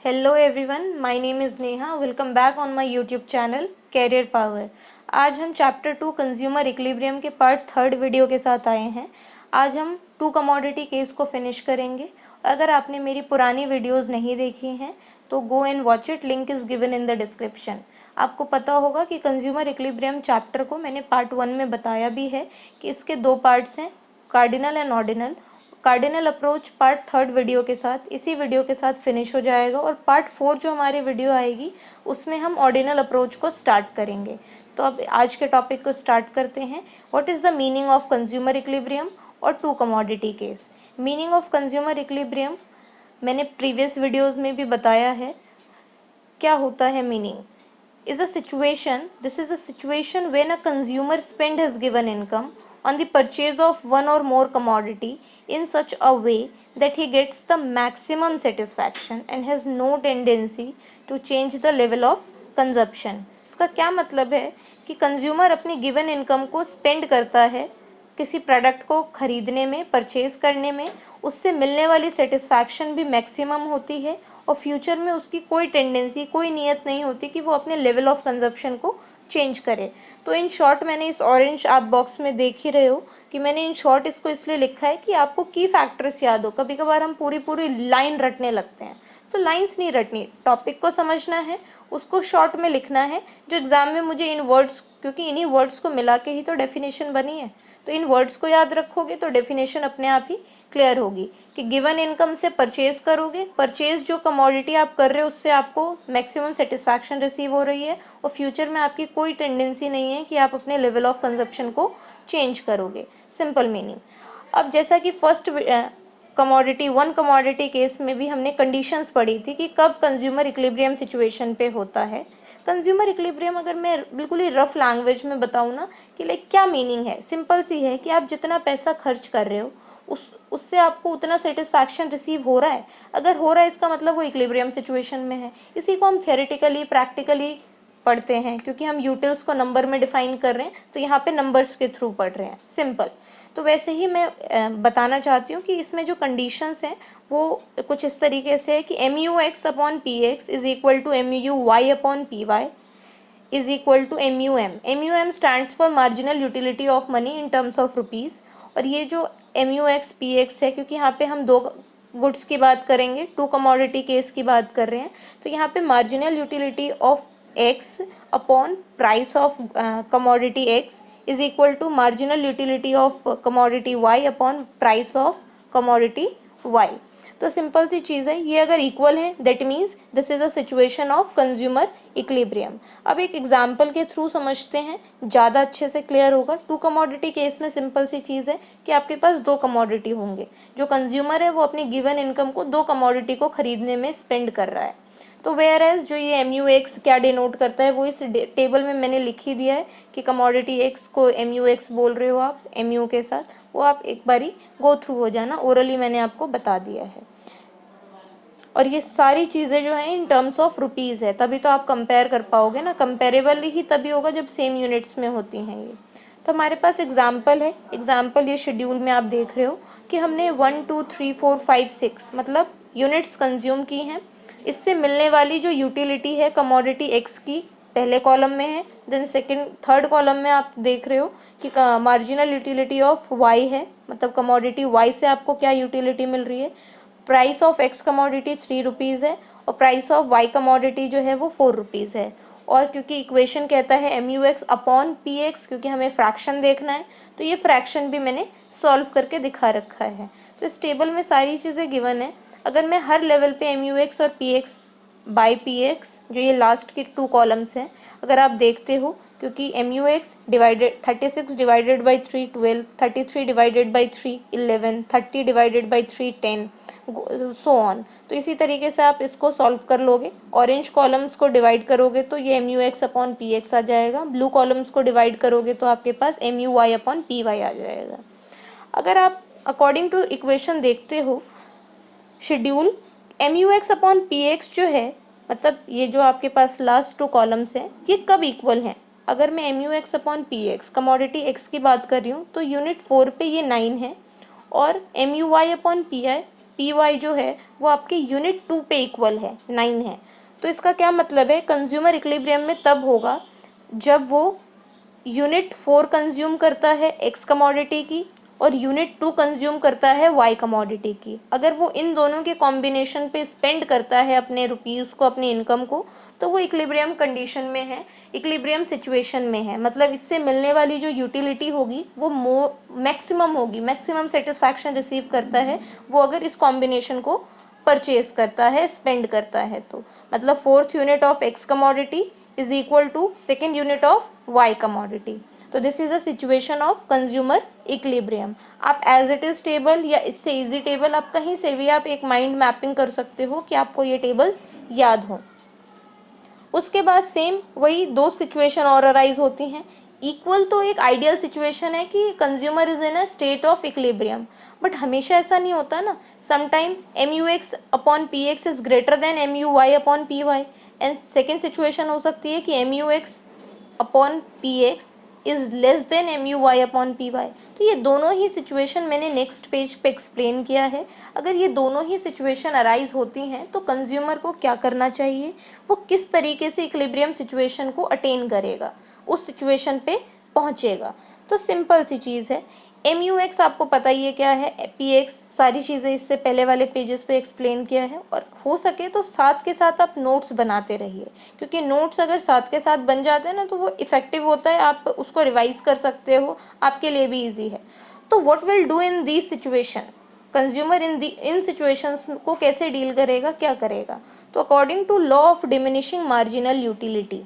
Hello everyone, my name is Neha. Welcome back on my YouTube channel career power. आज हम chapter 2 consumer equilibrium के part 3 video के साथ आए हैं। आज हम 2 कमोडिटी केस को फिनिश करेंगे। अगर आपने मेरी पुरानी वीडियोस नहीं देखी हैं तो go and watch it, link is given in the description. आपको पता होगा कि कंज्यूमर इक्विलिब्रियम चैप्टर को मैंने पार्ट 1 में बताया भी है कि इसके 2 पार्ट्स हैं, cardinal and ordinal. Cardinal approach part 3 video के साथ इसी वीडियो के साथ फिनिश हो जाएगा और पार्ट 4 जो हमारी वीडियो आएगी उसमें हम ऑर्डिनल अप्रोच को स्टार्ट करेंगे। तो अब आज के टॉपिक को स्टार्ट करते हैं। What is the meaning of consumer equilibrium और 2 commodity case. Meaning of consumer equilibrium मैंने प्रीवियस वीडियोज़ में भी बताया है। क्या होता है meaning? This is a situation when a consumer spend his given income on the purchase of one or more commodity in such a way that he gets the maximum satisfaction and has no tendency to change the level of consumption। इसका क्या मतलब है कि consumer अपनी given income को spend करता है किसी प्रोडक्ट को ख़रीदने में, परचेज़ करने में, उससे मिलने वाली सेटिस्फैक्शन भी मैक्सिमम होती है और फ्यूचर में उसकी कोई टेंडेंसी, कोई नीयत नहीं होती कि वो अपने लेवल ऑफ कंजप्शन को चेंज करे। तो इन शॉर्ट मैंने इस ऑरेंज आप बॉक्स में देख ही रहे हो कि मैंने इन शॉर्ट इसको इसलिए लिखा है कि आपको की फैक्टर्स याद हो। कभी कभार हम पूरी पूरी लाइन रटने लगते हैं, तो लाइंस नहीं रटनी, टॉपिक को समझना है, उसको शॉर्ट में लिखना है। जो एग्ज़ाम में मुझे इन वर्ड्स, क्योंकि इन्हीं वर्ड्स को मिला के ही तो डेफिनेशन बनी है, तो इन वर्ड्स को याद रखोगे तो डेफिनेशन अपने आप ही क्लियर होगी कि गिवन इनकम से परचेज़ करोगे, परचेज़ जो कमोडिटी आप कर रहे हो उससे आपको मैक्सिमम सेटिस्फैक्शन रिसीव हो रही है और फ्यूचर में आपकी कोई टेंडेंसी नहीं है कि आप अपने लेवल ऑफ कंजप्शन को चेंज करोगे। Simple meaning. अब जैसा कि फर्स्ट वन कमोडिटी केस में भी हमने कंडीशंस पढ़ी थी कि कब कंज्यूमर इक्विलिब्रियम सिचुएशन पे होता है। कंज्यूमर इक्विलिब्रियम अगर मैं बिल्कुल ही रफ लैंग्वेज में बताऊँ ना कि लाइक क्या मीनिंग है, सिंपल सी है कि आप जितना पैसा खर्च कर रहे हो उससे आपको उतना सेटिस्फैक्शन रिसीव हो रहा है। अगर हो रहा है इसका मतलब वो इक्विलिब्रियम सिचुएशन में है। इसी को हम थियोरेटिकली, प्रैक्टिकली पढ़ते हैं, क्योंकि हम यूटिल्स को नंबर में डिफाइन कर रहे हैं तो यहाँ पे नंबर्स के थ्रू पढ़ रहे हैं। सिंपल। तो वैसे ही मैं बताना चाहती हूँ कि इसमें जो कंडीशंस हैं वो कुछ इस तरीके से है कि MUX upon PX is equal to MUY upon PY is equal to MUM। MUM stands for marginal utility of money in terms of rupees. और ये जो MUX PX है, क्योंकि यहाँ पे हम 2 गुड्स की बात करेंगे, 2 कमोडिटी केस की बात कर रहे हैं, तो यहाँ पे marginal utility of X upon price of commodity X is equal to marginal utility of commodity Y upon price of commodity Y। तो सिंपल सी चीज़ है, ये अगर इक्वल है that means this is a situation of consumer equilibrium. अब एक example के थ्रू समझते हैं, ज़्यादा अच्छे से क्लियर होगा। 2 कमोडिटी केस में सिंपल सी चीज़ है कि आपके पास 2 कमोडिटी होंगे। जो कंज्यूमर है वो अपनी गिवन इनकम को 2 कमोडिटी को खरीदने में स्पेंड कर रहा है। तो वेयर एज जो ये MUX क्या डिनोट करता है वो इस टेबल में मैंने लिख ही दिया है कि कमोडिटी X को MUX बोल रहे हो आप MU के साथ, वो आप एक बारी गो थ्रू हो जाना, ओरली मैंने आपको बता दिया है। और ये सारी चीज़ें जो हैं इन टर्म्स ऑफ रुपीज़ है, तभी तो आप कंपेयर कर पाओगे ना। कंपेरेबल ही तभी होगा जब सेम यूनिट्स में होती हैं ये। तो हमारे पास एग्जाम्पल है। एग्जाम्पल ये शेड्यूल में आप देख रहे हो कि हमने 1 2 3 4 5 6 मतलब यूनिट्स कंज्यूम की हैं। इससे मिलने वाली जो यूटिलिटी है कमोडिटी X की पहले कॉलम में है, देन थर्ड कॉलम में आप देख रहे हो कि मार्जिनल यूटिलिटी ऑफ Y है, मतलब कमोडिटी Y से आपको क्या यूटिलिटी मिल रही है। Price of X commodity 3 rupees है और प्राइस ऑफ Y कमोडिटी जो है वो 4 रुपीज़ है। और क्योंकि इक्वेशन कहता है MUX अपॉन PX, क्योंकि हमें फ्रैक्शन देखना है, तो ये फ्रैक्शन भी मैंने सॉल्व करके दिखा रखा है। तो इस टेबल में सारी चीज़ें गिवन है। अगर मैं हर लेवल पे MUX और PX बाई PX, जो ये लास्ट के 2 कॉलम्स हैं, अगर आप देखते हो, क्योंकि MUX divided 36 divided by 3 12, 33 divided by 3 11, 30 divided by 3 10, so on. तो इसी तरीके से आप इसको सॉल्व कर लोगे। ऑरेंज कॉलम्स को डिवाइड करोगे तो ये MUX अपॉन PX आ जाएगा। ब्लू कॉलम्स को डिवाइड करोगे तो आपके पास MUY अपॉन PY आ जाएगा। अगर आप अकॉर्डिंग टू इक्वेशन देखते हो शेड्यूल, MUX अपॉन PX जो है, मतलब ये जो आपके पास लास्ट 2 कॉलम्स हैं, ये कब इक्वल हैं? अगर मैं MUX upon PX commodity X की बात कर रही हूँ तो यूनिट 4 पे ये 9 है और MUY upon PY P Y जो है वो आपके यूनिट 2 पे इक्वल है, 9 है। तो इसका क्या मतलब है, कंज्यूमर इक्विलिब्रियम में तब होगा जब वो यूनिट 4 कंज्यूम करता है एक्स कमोडिटी की और यूनिट 2 कंज्यूम करता है वाई कमोडिटी की। अगर वो इन दोनों के कॉम्बिनेशन पे स्पेंड करता है अपने रुपीज़ को, अपनी इनकम को, तो वो इक्विलिब्रियम कंडीशन में है, इक्विलिब्रियम सिचुएशन में है। मतलब इससे मिलने वाली जो यूटिलिटी होगी वो मैक्सिमम होगी, मैक्सिमम सेटिस्फैक्शन रिसीव करता है वो अगर इस कॉम्बिनेशन को परचेज करता है, स्पेंड करता है। तो मतलब 4th unit of X commodity is equal to 2nd unit of Y commodity. तो this is a situation of consumer equilibrium. आप एज इट इज टेबल या इससे इजी टेबल, आप कहीं से भी आप एक माइंड मैपिंग कर सकते हो कि आपको ये टेबल्स याद हों। उसके बाद सेम वही दो सिचुएशन और अराइज होती हैं। इक्वल तो एक आइडियल सिचुएशन है कि consumer is in a state of equilibrium, but हमेशा ऐसा नहीं होता ना। Sometime MUX upon PX is greater than MUY upon PY, and second situation हो सकती है कि MUX upon PX is less than MUY upon PY। तो ये दोनों ही सिचुएशन मैंने नेक्स्ट पेज पे एक्सप्लेन किया है। अगर ये दोनों ही सिचुएशन अराइज होती हैं तो कंज्यूमर को क्या करना चाहिए, वो किस तरीके से इक्विलिब्रियम सिचुएशन को अटेन करेगा, उस सिचुएशन पे पहुंचेगा। तो सिंपल सी चीज़ है। MUX आपको पता ही है क्या है, PX सारी चीज़ें इससे पहले वाले पेजेस पे एक्सप्लेन किया है। और हो सके तो साथ के साथ आप नोट्स बनाते रहिए, क्योंकि नोट्स अगर साथ के साथ बन जाते हैं ना तो वो इफ़ेक्टिव होता है, आप उसको रिवाइज कर सकते हो, आपके लिए भी ईजी है। तो what will do in this situation, consumer in situations को कैसे डील करेगा, क्या करेगा। तो according to law of diminishing marginal utility,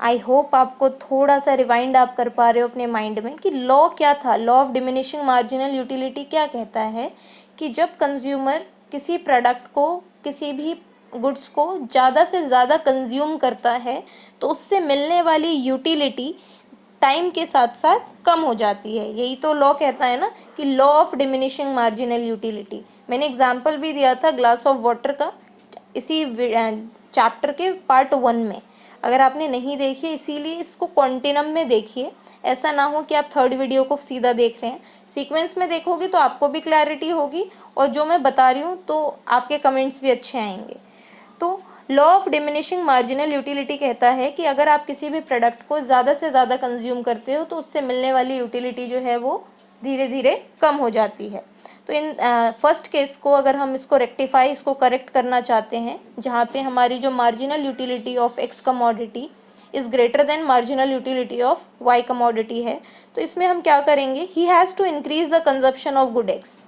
I hope आपको थोड़ा सा रिवाइंड आप कर पा रहे हो अपने माइंड में कि लॉ क्या था। Law of diminishing marginal utility क्या कहता है कि जब कंज्यूमर किसी प्रोडक्ट को, किसी भी गुड्स को ज़्यादा से ज़्यादा कंज्यूम करता है तो उससे मिलने वाली यूटिलिटी टाइम के साथ साथ कम हो जाती है। यही तो लॉ कहता है ना कि law of diminishing marginal utility. मैंने एग्जांपल भी दिया था ग्लास ऑफ वाटर का इसी चैप्टर के पार्ट 1 में, अगर आपने नहीं देखी है, इसीलिए इसको कॉन्टिनम में देखिए। ऐसा ना हो कि आप थर्ड वीडियो को सीधा देख रहे हैं, सीक्वेंस में देखोगे तो आपको भी क्लैरिटी होगी और जो मैं बता रही हूँ तो आपके कमेंट्स भी अच्छे आएंगे। तो law of diminishing marginal utility कहता है कि अगर आप किसी भी प्रोडक्ट को ज़्यादा से ज़्यादा कंज्यूम करते हो तो उससे मिलने वाली यूटिलिटी जो है वो धीरे धीरे कम हो जाती है। तो इन फर्स्ट केस को अगर हम इसको रेक्टिफाई, इसको करेक्ट करना चाहते हैं, जहाँ पे हमारी जो marginal utility of X commodity is greater than marginal utility of Y commodity है, तो इसमें हम क्या करेंगे, he has to increase the consumption of good X.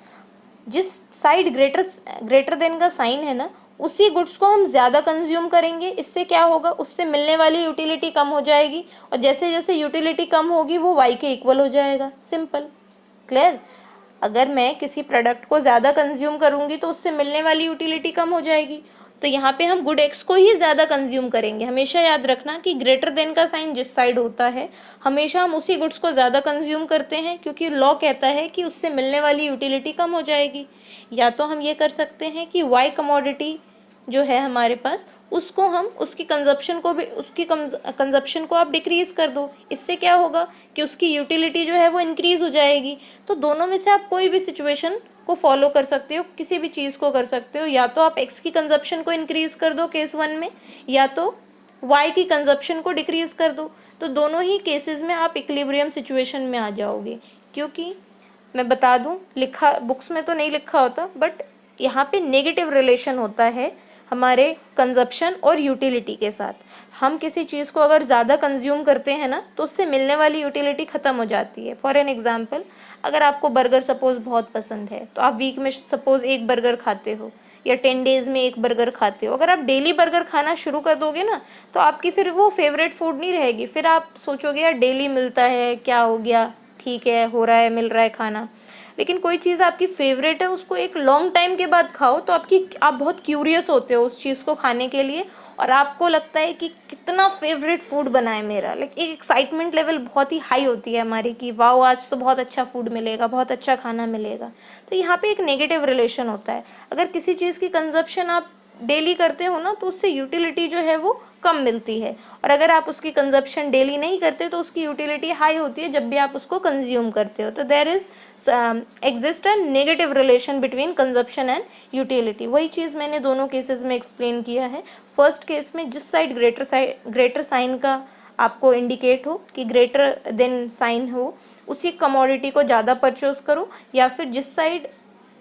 जिस साइड ग्रेटर देन का साइन है ना, उसी गुड्स को हम ज़्यादा कंज्यूम करेंगे। इससे क्या होगा, उससे मिलने वाली यूटिलिटी कम हो जाएगी और जैसे जैसे यूटिलिटी कम होगी वो वाई के इक्वल हो जाएगा। Simple, clear. अगर मैं किसी प्रोडक्ट को ज़्यादा कंज्यूम करूँगी तो उससे मिलने वाली यूटिलिटी कम हो जाएगी, तो यहाँ पे हम गुड एक्स को ही ज़्यादा कंज्यूम करेंगे। हमेशा याद रखना कि ग्रेटर देन का साइन जिस साइड होता है हमेशा हम उसी गुड्स को ज़्यादा कंज्यूम करते हैं, क्योंकि लॉ कहता है कि उससे मिलने वाली यूटिलिटी कम हो जाएगी। या तो हम ये कर सकते हैं कि वाई कमोडिटी जो है हमारे पास, उसको हम उसकी कंजप्शन को भी, उसकी कंजप्शन को आप डिक्रीज़ कर दो। इससे क्या होगा कि उसकी यूटिलिटी जो है वो इंक्रीज़ हो जाएगी। तो दोनों में से आप कोई भी सिचुएशन को फॉलो कर सकते हो, किसी भी चीज़ को कर सकते हो। या तो आप एक्स की कंजप्शन को इंक्रीज़ कर दो केस 1 में, या तो वाई की कंजप्शन को डिक्रीज़ कर दो। तो दोनों ही केसेस में आप इक्विलिब्रियम सिचुएशन में आ जाओगे। क्योंकि मैं बता दूं, लिखा बुक्स में तो नहीं लिखा होता, बट यहाँ पे नेगेटिव रिलेशन होता है हमारे कंजप्शन और यूटिलिटी के साथ। हम किसी चीज़ को अगर ज़्यादा कंज्यूम करते हैं ना तो उससे मिलने वाली यूटिलिटी ख़त्म हो जाती है। फॉर एन एग्जांपल, अगर आपको बर्गर सपोज़ बहुत पसंद है तो आप वीक में सपोज़ एक बर्गर खाते हो या 10 डेज़ में एक बर्गर खाते हो। अगर आप डेली बर्गर खाना शुरू कर दोगे ना तो आपकी फिर वो फेवरेट फूड नहीं रहेगी। फिर आप सोचोगे यार डेली मिलता है, क्या हो गया, ठीक है, हो रहा है, मिल रहा है खाना। लेकिन कोई चीज़ आपकी फेवरेट है, उसको एक लॉन्ग टाइम के बाद खाओ तो आप बहुत क्यूरियस होते हो उस चीज़ को खाने के लिए, और आपको लगता है कि कितना फेवरेट फूड बना है मेरा। लाइक एक एक्साइटमेंट लेवल बहुत ही हाई होती है हमारी कि वाओ आज तो बहुत अच्छा फूड मिलेगा, बहुत अच्छा खाना मिलेगा। तो यहाँ पे एक नेगेटिव रिलेशन होता है। अगर किसी चीज़ की कंजप्शन आप डेली करते हो ना तो उससे यूटिलिटी जो है वो कम मिलती है, और अगर आप उसकी कंजप्शन डेली नहीं करते तो उसकी यूटिलिटी हाई होती है जब भी आप उसको कंज्यूम करते हो। तो there is exist a negative relation between consumption and utility. वही चीज़ मैंने दोनों केसेस में एक्सप्लेन किया है। फर्स्ट केस में जिस साइड ग्रेटर साइन का आपको इंडिकेट हो कि ग्रेटर देन साइन हो, उसी कमोडिटी को ज़्यादा परचेज करो, या फिर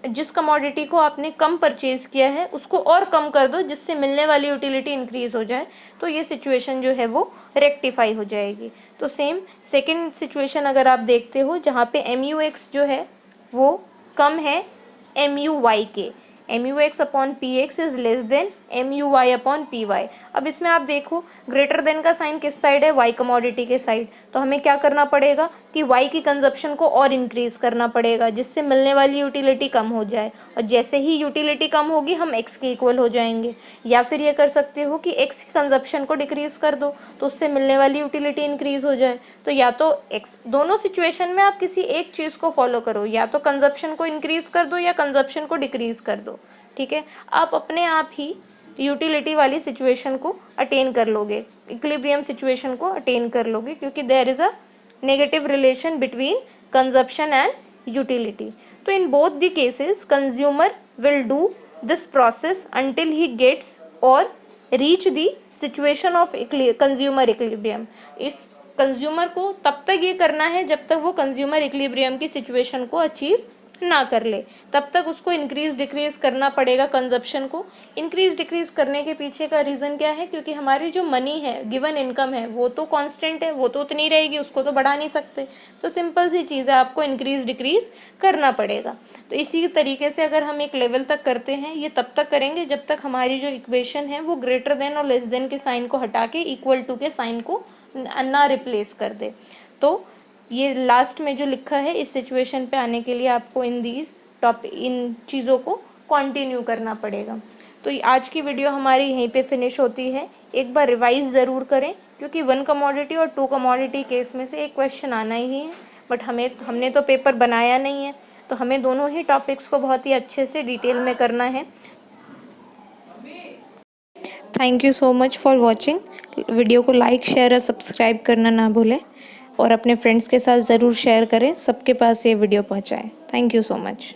जिस कमोडिटी को आपने कम परचेज किया है उसको और कम कर दो जिससे मिलने वाली यूटिलिटी इंक्रीज हो जाए, तो ये सिचुएशन जो है वो रेक्टिफाई हो जाएगी। तो सेम सेकंड सिचुएशन अगर आप देखते हो जहाँ पे MUX जो है वो कम है MUY के, MUX upon PX is less than MUY upon PY। अब इसमें आप देखो ग्रेटर देन का साइन किस साइड है, Y कमोडिटी के साइड, तो हमें क्या करना पड़ेगा कि Y की कंजप्शन को और इंक्रीज करना पड़ेगा जिससे मिलने वाली यूटिलिटी कम हो जाए, और जैसे ही यूटिलिटी कम होगी हम X के इक्वल हो जाएंगे। या फिर ये कर सकते हो कि X की कंजप्शन को डिक्रीज कर दो तो उससे मिलने वाली यूटिलिटी इंक्रीज हो जाए। तो या तो X, दोनों सिचुएशन में आप किसी एक चीज़ को फॉलो करो, या तो कंजप्शन को इंक्रीज कर दो या कंजप्शन को डिक्रीज कर दो, ठीक है। आप अपने आप ही यूटिलिटी वाली सिचुएशन को अटेन कर लोगे, इक्विलिब्रियम सिचुएशन को अटेन कर लोगे, क्योंकि there is a negative relation between consumption and utility. तो in both the cases consumer will do this process until he gets or reach the situation of consumer equilibrium. इस consumer को तब तक ये करना है जब तक वो कंज्यूमर इक्विलिब्रियम की सिचुएशन को अचीव ना कर ले, तब तक उसको इंक्रीज डिक्रीज करना पड़ेगा कंजप्शन को। इंक्रीज डिक्रीज करने के पीछे का रीज़न क्या है, क्योंकि हमारी जो मनी है, गिवन इनकम है, वो तो कांस्टेंट है, वो तो उतनी रहेगी, उसको तो बढ़ा नहीं सकते। तो सिंपल सी चीज़ है, आपको इंक्रीज डिक्रीज करना पड़ेगा। तो इसी तरीके से अगर हम एक लेवल तक करते हैं, ये तब तक करेंगे जब तक हमारी जो इक्वेशन है वो ग्रेटर देन और लेस देन के साइन को हटा के इक्वल टू के साइन को ना रिप्लेस कर दे। तो ये लास्ट में जो लिखा है, इस सिचुएशन पे आने के लिए आपको इन चीज़ों को कंटिन्यू करना पड़ेगा। तो आज की वीडियो हमारी यहीं पे फिनिश होती है। एक बार रिवाइज ज़रूर करें, क्योंकि 1 कमोडिटी और 2 कमोडिटी केस में से एक क्वेश्चन आना ही है, बट हमने तो पेपर बनाया नहीं है, तो हमें दोनों ही टॉपिक्स को बहुत ही अच्छे से डिटेल में करना है। Thank you so much for watching. Video को लाइक, शेयर और सब्सक्राइब करना ना भूलें, और अपने फ्रेंड्स के साथ ज़रूर शेयर करें, सबके पास ये वीडियो पहुंचाएं। Thank you so much.